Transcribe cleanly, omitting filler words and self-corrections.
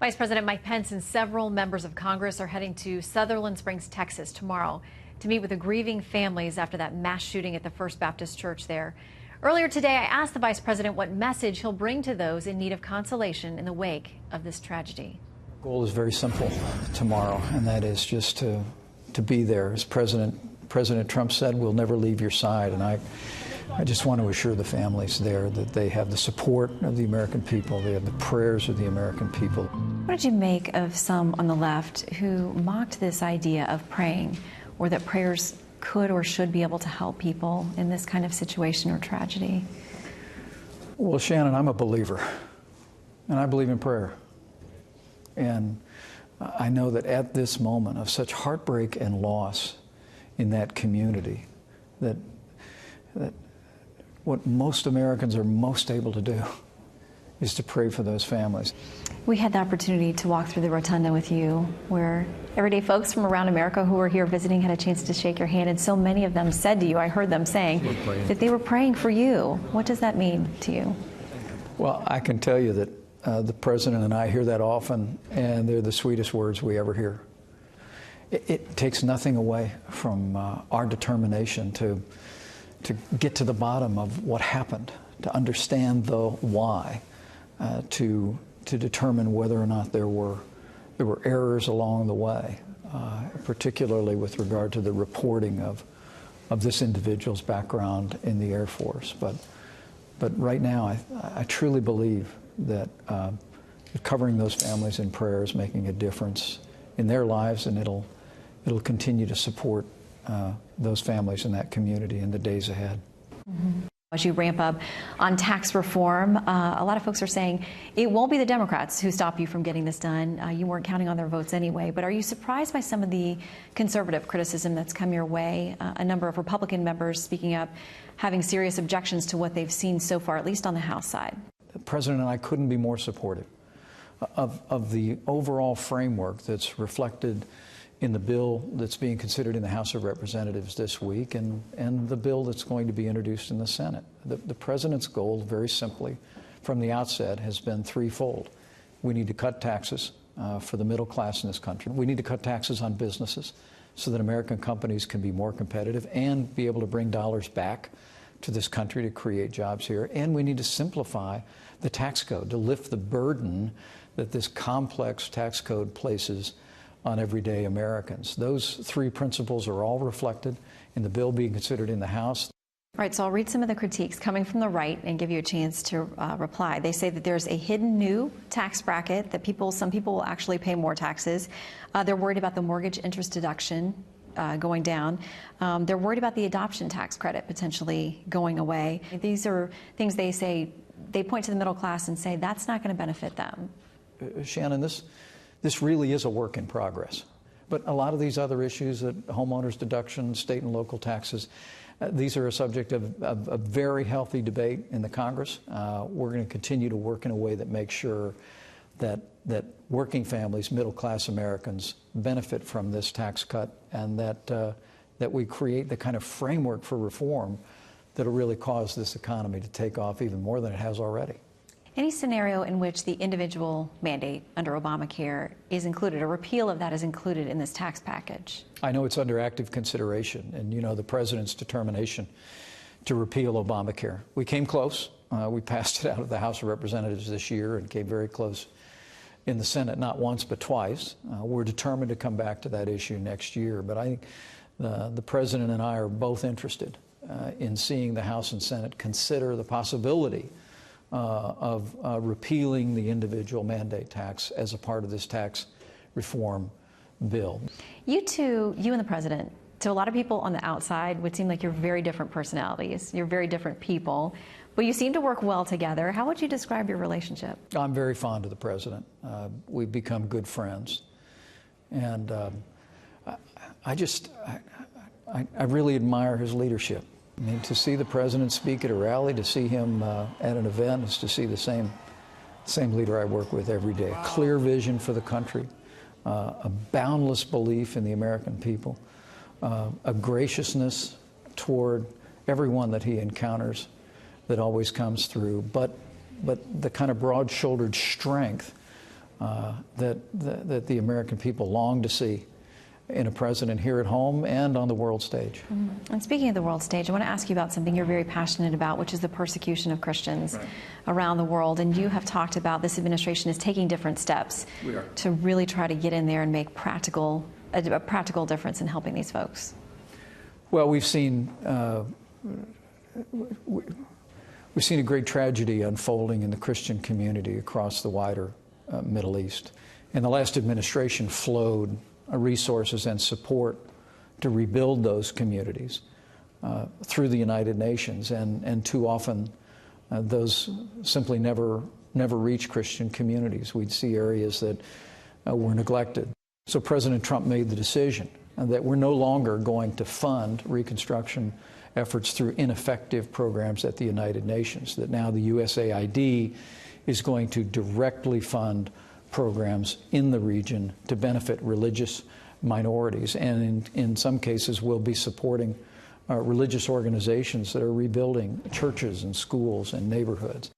Vice President Mike Pence and several members of Congress are heading to Sutherland Springs, Texas tomorrow to meet with the grieving families after that mass shooting at the First Baptist Church there. Earlier today, I asked the Vice President what message he'll bring to those in need of consolation in the wake of this tragedy. The goal is very simple tomorrow, and that is just to be there. As President Trump said, we'll never leave your side, and I just want to assure the families there that they have the support of the American people, they have the prayers of the American people. What did you make of some on the left who mocked this idea of praying, or that prayers could or should be able to help people in this kind of situation or tragedy? Well, Shannon, I'm a believer, and I believe in prayer. And I know that at this moment of such heartbreak and loss in that community, that what most Americans are most able to do is to pray for those families. We had the opportunity to walk through the rotunda with you, where everyday folks from around America who were here visiting had a chance to shake your hand, and so many of them said to you, I heard them saying, that they were praying for you. What does that mean to you? Well, I can tell you that the President and I hear that often, and they're the sweetest words we ever hear. It takes nothing away from our determination to get to the bottom of what happened, to understand the why, to determine whether or not there were errors along the way, particularly with regard to the reporting of this individual's background in the Air Force. But right now, I truly believe that covering those families in prayer is making a difference in their lives, and it'll continue to support those families in that community in the days ahead. Mm-hmm. As you ramp up on tax reform, a lot of folks are saying it won't be the Democrats who stop you from getting this done. You weren't counting on their votes anyway. But are you surprised by some of the conservative criticism that's come your way? A number of Republican members speaking up, having serious objections to what they've seen so far, at least on the House side. The President and I couldn't be more supportive of the overall framework that's reflected in the bill that's being considered in the House of Representatives this week, and the bill that's going to be introduced in the Senate. The President's goal, very simply, from the outset, has been threefold. We need to cut taxes for the middle class in this country. We need to cut taxes on businesses so that American companies can be more competitive and be able to bring dollars back to this country to create jobs here. And we need to simplify the tax code to lift the burden that this complex tax code places on everyday Americans. Those three principles are all reflected in the bill being considered in the House. All right, so I'll read some of the critiques coming from the right and give you a chance to reply. They say that there's a hidden new tax bracket, that some people will actually pay more taxes. They're worried about the mortgage interest deduction going down. They're worried about the adoption tax credit potentially going away. These are things they say, they point to the middle class and say that's not going to benefit them. Shannon, this really is a work in progress. But a lot of these other issues, that homeowners deductions, state and local taxes, these are a subject of a very healthy debate in the Congress. We're going to continue to work in a way that makes sure that working families, middle-class Americans, benefit from this tax cut, and that we create the kind of framework for reform that will really cause this economy to take off even more than it has already. Any scenario in which the individual mandate under Obamacare is included, a repeal of that is included in this tax package? I know it's under active consideration, and you know the President's determination to repeal Obamacare. We came close. We passed it out of the House of Representatives this year and came very close in the Senate, not once but twice. We're determined to come back to that issue next year, but I think the President and I are both interested in seeing the House and Senate consider the possibility of repealing the individual mandate tax as a part of this tax reform bill. You and the President, to a lot of people on the outside, would seem like you're very different personalities. You're very different people, but you seem to work well together. How would you describe your relationship? I'm very fond of the President. We've become good friends. And I really admire his leadership. I mean, to see the President speak at a rally, to see him at an event, is to see the same leader I work with every day. A clear vision for the country, a boundless belief in the American people, a graciousness toward everyone that he encounters that always comes through, but the kind of broad-shouldered strength that the American people long to see in a president here at home and on the world stage. And speaking of the world stage, I want to ask you about something you're very passionate about, which is the persecution of Christians around the world. And you have talked about this administration is taking different steps to really try to get in there and make a practical difference in helping these folks. Well, we've seen a great tragedy unfolding in the Christian community across the wider Middle East. And the last administration flowed resources and support to rebuild those communities through the United Nations, and too often those simply never reach Christian communities. We'd see areas that were neglected. So President Trump made the decision that we're no longer going to fund reconstruction efforts through ineffective programs at the United Nations, that now the USAID is going to directly fund programs in the region to benefit religious minorities, and in some cases will be supporting religious organizations that are rebuilding churches and schools and neighborhoods.